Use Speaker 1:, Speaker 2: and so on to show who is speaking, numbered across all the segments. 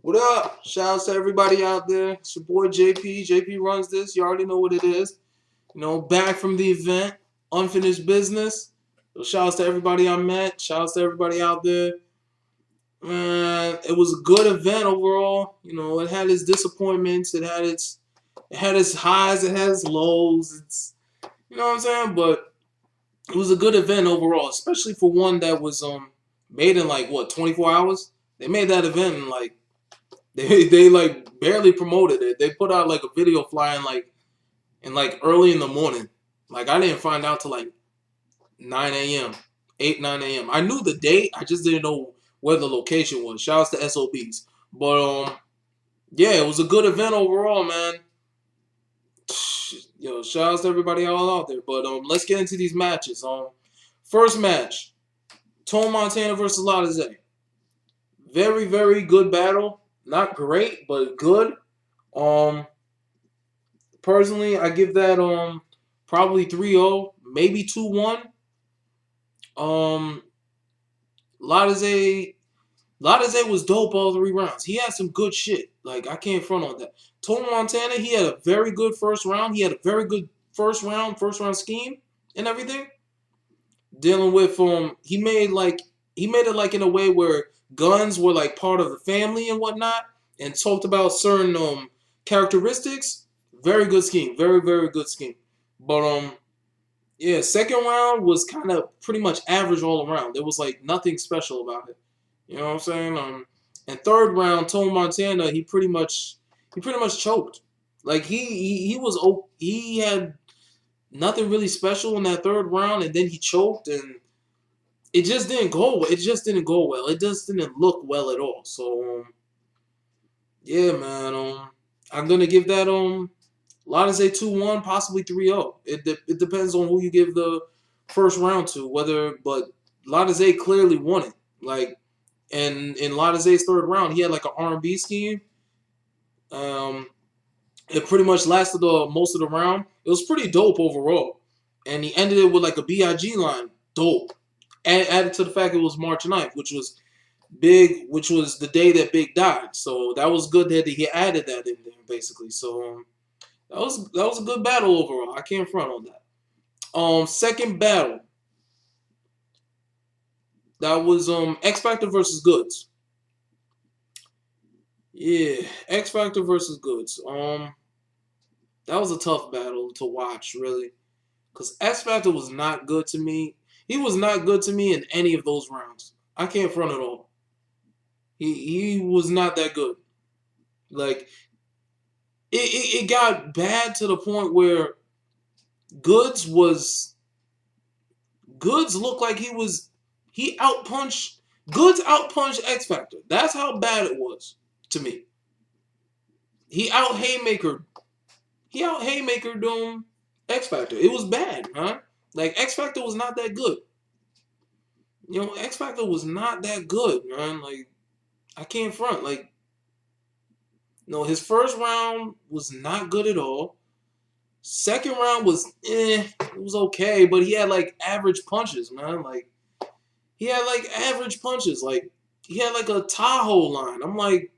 Speaker 1: What up? Shout out to everybody out there. It's your boy JP. JP runs this. You already know what it is. Back from the event, unfinished business. So shout out to everybody I met. Shout out to everybody out there. Man, it was a good event overall. It had its disappointments. It had its highs. It had its lows. What I'm saying. But it was a good event overall, especially for one that was made in like what 24 hours. They made that event in like they like barely promoted it. They put out like a video flying like early in the morning. Like I didn't find out till like 9 a.m., 8 9 a.m. I knew the date. I just didn't know where the location was. Shouts to SOBs. But yeah, it was a good event overall, man. Yo, shouts to everybody all out there. But let's get into these matches. First match, Tone Montana versus Latize. Very very good battle. Not great, but good. Um, Personally, I give that probably 3-0, maybe 2-1. Um Latize Latize was dope all 3 rounds. He had some good shit. Like I can't front on that. Tony Montana, he had a very good first round. He had a very good first round scheme and everything. Dealing with he made it like in a way where guns were like part of the family and whatnot, and talked about certain characteristics. Very good scheme. Very, very good scheme. But yeah, second round was kind of pretty much average all around. There was like nothing special about it. You know what I'm saying? And third round, Tone Montana, he pretty much choked. Like he had nothing really special in that third round, and then he choked, and it just didn't go. It just didn't go well. It just didn't look well at all. So yeah, man. I'm gonna give that Latize 2-1, possibly 3-0. It depends on who you give the first round to. But Latize clearly won it. Like, and in Latize's third round, he had like an R&B scheme. Um, it pretty much lasted most of the round. It was pretty dope overall, and he ended it with like a Big line. Dope. And added to the fact it was March 9th, which was the day that Big died. So that was good that he added that in there, basically. So that was a good battle overall. I can't front on that. Second battle, that was X Factor versus Goods. Yeah, X Factor versus Goods. That was a tough battle to watch, really, because X Factor was not good to me. He was not good to me in any of those rounds. I can't front at all. He was not that good. Like it got bad to the point where Goods was Goods looked like he outpunched Goods outpunched X Factor. That's how bad it was to me. He out haymaker he out haymaker X Factor. It was bad, huh? Like X Factor was not that good. X Factor was not that good, man. Like I can't front. Like no, his first round was not good at all. Second round was it was okay, but he had like average punches, man. Like he had like average punches. Like he had like a Tahoe line. I'm like,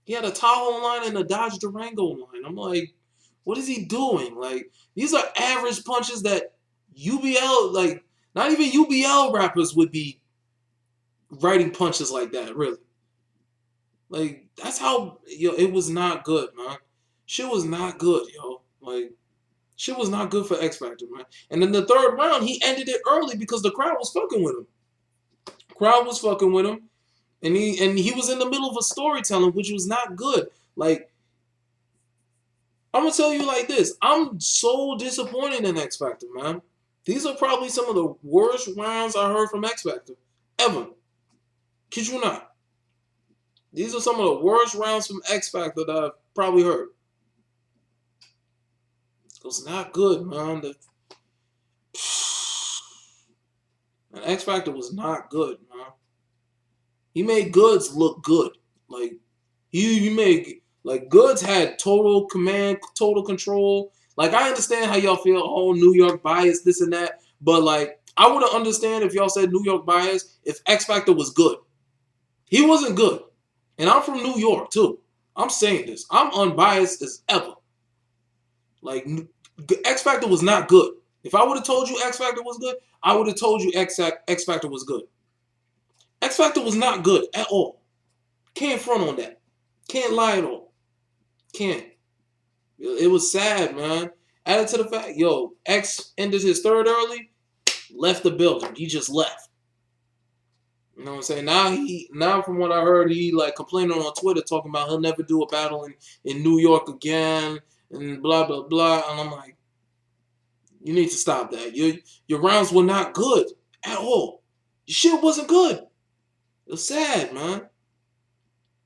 Speaker 1: he had a Tahoe line and a Dodge Durango line. I'm like, what is he doing? Like these are average punches that UBL, like not even UBL rappers would be writing punches like that, really. Like that's how it was not good, man. Shit was not good, yo. Like shit was not good for X Factor, man. And then the third round, he ended it early because the crowd was fucking with him. Crowd was fucking with him, and he was in the middle of a storytelling, which was not good. Like I'm gonna tell you like this, I'm so disappointed in X Factor, man. These are probably some of the worst rounds I heard from X Factor ever. Kid you not? These are some of the worst rounds from X Factor that I've probably heard. It was not good, man. And X Factor was not good, man. He made Goods look good. Like he made like Goods had total command, total control. Like I understand how y'all feel, oh New York bias, this and that, but like I would understand if y'all said New York bias if X Factor was good. He wasn't good. And I'm from New York too. I'm saying this. I'm unbiased as ever. Like X Factor was not good. If I would have told you X Factor was good, I would have told you X Factor was good. X Factor was not good at all. Can't front on that. Can't lie at all. Can't. It was sad, man. Added to the fact, yo, X ended his third early, left the building. He just left. You know what I'm saying? Now from what I heard, he like complaining on Twitter talking about he'll never do a battle in New York again and blah blah blah. And I'm like, you need to stop that. Your rounds were not good at all. Your shit wasn't good. It was sad, man.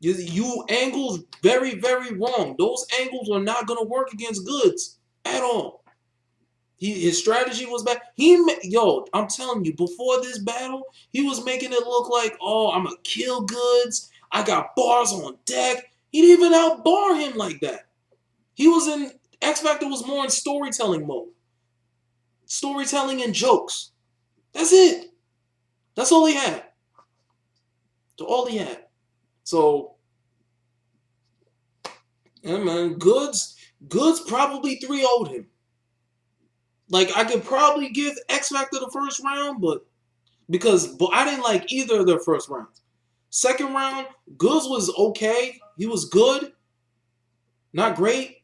Speaker 1: You angles very, very wrong. Those angles are not gonna work against Goods at all. His strategy was bad. I'm telling you, before this battle, he was making it look like, oh, I'm gonna kill Goods. I got bars on deck. He didn't even outbar him like that. He was in X Factor was more in storytelling mode, storytelling and jokes. That's it. That's all he had. That's all he had. So, yeah, man, Goods probably 3-0'd him. Like I could probably give X Factor the first round, but I didn't like either of their first rounds. Second round, Goods was okay. He was good, not great.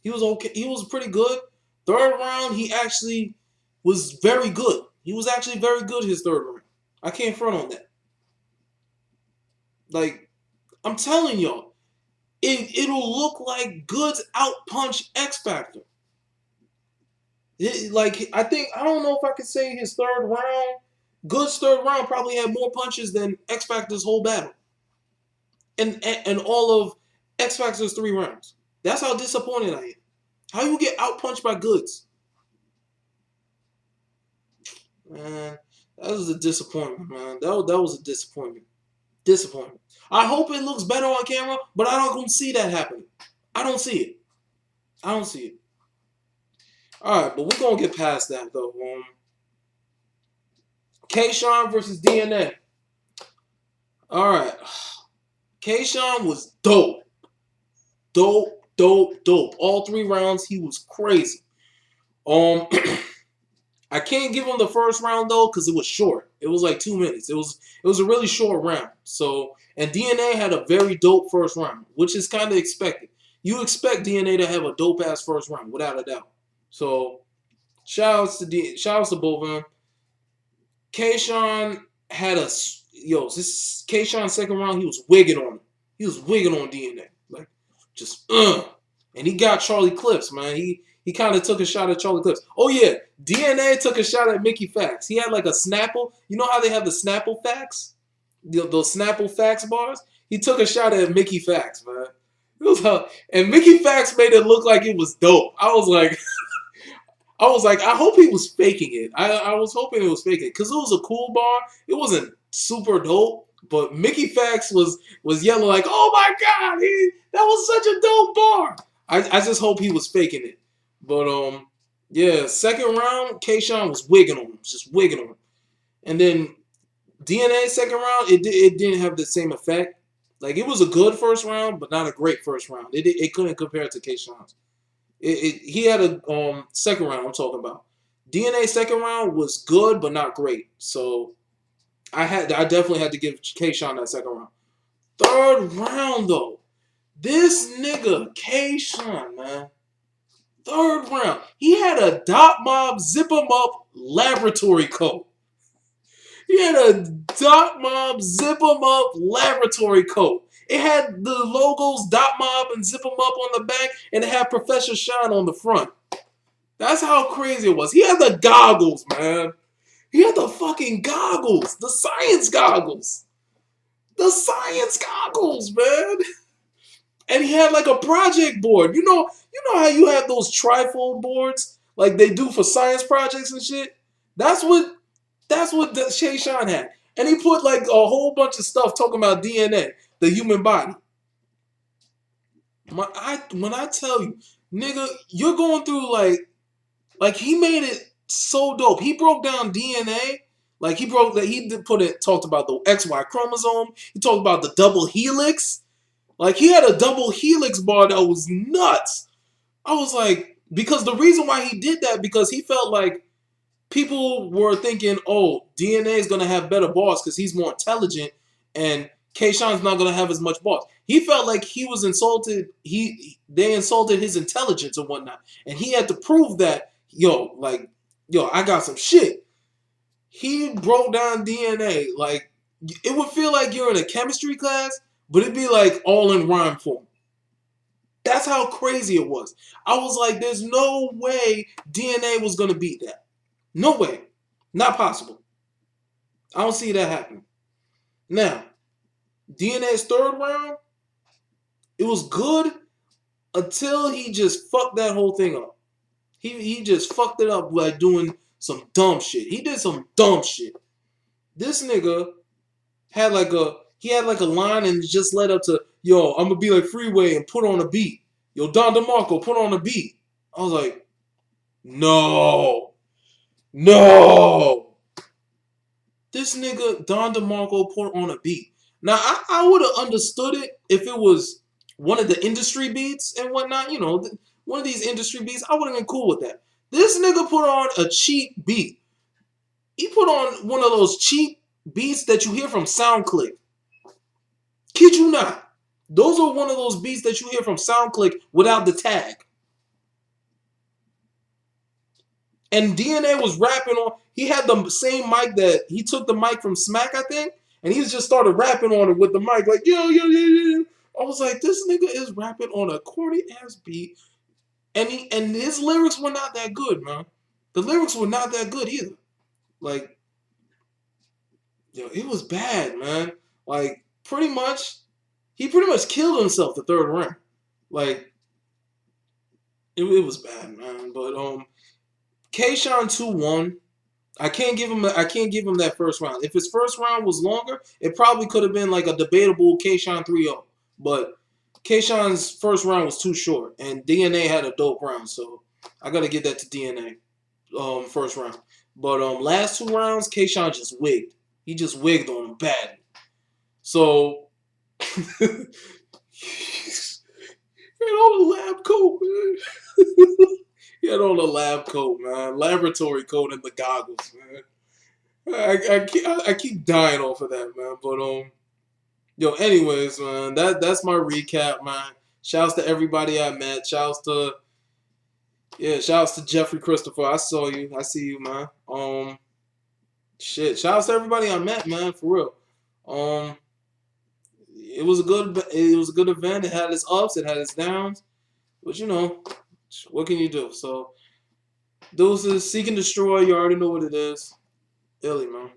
Speaker 1: He was okay. He was pretty good. Third round, he actually was very good. He was actually very good his third round. I can't front on that. Like I'm telling y'all, it'll look like Goods outpunch X Factor. I don't know if I could say his third round. Good's third round probably had more punches than X Factor's whole battle, and all of X Factor's 3 rounds. That's how disappointed I am. How you get outpunched by Goods? Man, that was a disappointment, man. That was a disappointment. Disappointment. I hope it looks better on camera, but I don't see that happening. I don't see it. I don't see it. All right, but we're gonna get past that though. K-Shine versus DNA. All right, K-Shine was dope. Dope, dope, dope. All 3 rounds, he was crazy. I can't give him the first round though because it was short. It was like 2 minutes. It was a really short round. So and DNA had a very dope first round, which is kind of expected. You expect DNA to have a dope ass first round without a doubt. So shout outs to both of them. K-Shine had this K-Shine second round. He was wigging on him. He was wigging on DNA. Like just and he got Charlie Clips, man. He kind of took a shot at Charlie Clips. Oh yeah, DNA took a shot at Mickey Fax. He had like a Snapple. You know how they have the Snapple Fax? Those Snapple Fax bars? He took a shot at Mickey Fax, man. And Mickey Fax made it look like it was dope. I was like, I hope he was faking it. I was hoping it was faking it because it was a cool bar. It wasn't super dope, but Mickey Fax was yelling like, "Oh my god, that was such a dope bar." I just hope he was faking it. But yeah, second round, K-Shine was wigging on him, just wigging on him, and then DNA second round, it didn't have the same effect. Like it was a good first round, but not a great first round. It couldn't compare to K-Shine's. He had a second round. I'm talking about DNA second round was good, but not great. So I definitely had to give K-Shine that second round. Third round though, this nigga K-Shine, man. Third round, he had a Dot Mob Zip 'em Up laboratory coat. He had a Dot Mob Zip 'em Up laboratory coat. It had the logos Dot Mob and Zip 'em Up on the back, and it had Professor Shine on the front. That's how crazy it was. He had the goggles, man. He had the fucking goggles, the science goggles, man. And he had like a project board. You know how you have those trifold boards like they do for science projects and shit. That's what Shay Sean had, and he put like a whole bunch of stuff talking about DNA, the human body. When I tell you, nigga, you're going through like he made it so dope. He broke down DNA Like he broke that. He did put it. Talked about the XY chromosome. He talked about the double helix. Like he had a double helix bar that was nuts. I was like, because the reason why he did that because he felt like people were thinking, oh, DNA is gonna have better bars because he's more intelligent, and Kayshawn's not gonna have as much bars. He felt like he was insulted. They insulted his intelligence and whatnot, and he had to prove that, yo, I got some shit. He broke down DNA like it would feel like you're in a chemistry class, but it'd be like all in rhyme form. That's how crazy it was. I was like, there's no way DNA was gonna beat that. No way. Not possible. I don't see that happening. Now, DNA's third round, it was good until he just fucked that whole thing up. He just fucked it up by doing some dumb shit. He did some dumb shit. This nigga had like a line and it just led up to, yo, I'm gonna be like Freeway and put on a beat. Yo, Don DeMarco, put on a beat. I was like, no. No. This nigga Don DeMarco put on a beat. Now I would have understood it if it was one of the industry beats and whatnot. One of these industry beats. I would have been cool with that. This nigga put on a cheap beat. He put on one of those cheap beats that you hear from SoundClick. Kid you not. Those are one of those beats that you hear from SoundClick without the tag. And DNA was rapping on. He had the same mic that he took the mic from Smack, I think, and he just started rapping on it with the mic, like yo yo yo yo. I was like, this nigga is rapping on a corny ass beat, and his lyrics were not that good, man. The lyrics were not that good either. Like, yo, it was bad, man. Like, he pretty much killed himself the third round. Like, it was bad, man. But Kayshawn 2-1. I can't give him that first round. If his first round was longer, it probably could have been like a debatable Kayshawn 3-0. But Kayshawn's first round was too short, and DNA had a dope round, so I gotta give that to DNA. First round. But last two rounds, Kayshawn just wigged. He just wigged on him bad. So he had on a lab coat, man. He had on a lab coat, man. Laboratory coat and the goggles, man. I keep dying off of that, man. But yo, anyways, man, that's my recap, man. Shouts to everybody I met. Shouts to Jeffrey Christopher. I saw you. I see you, man. Shouts to everybody I met, man. For real. It was a good event. It had its ups. It had its downs. But what can you do? So, those is Seek and Destroy. You already know what it is. Illy, man.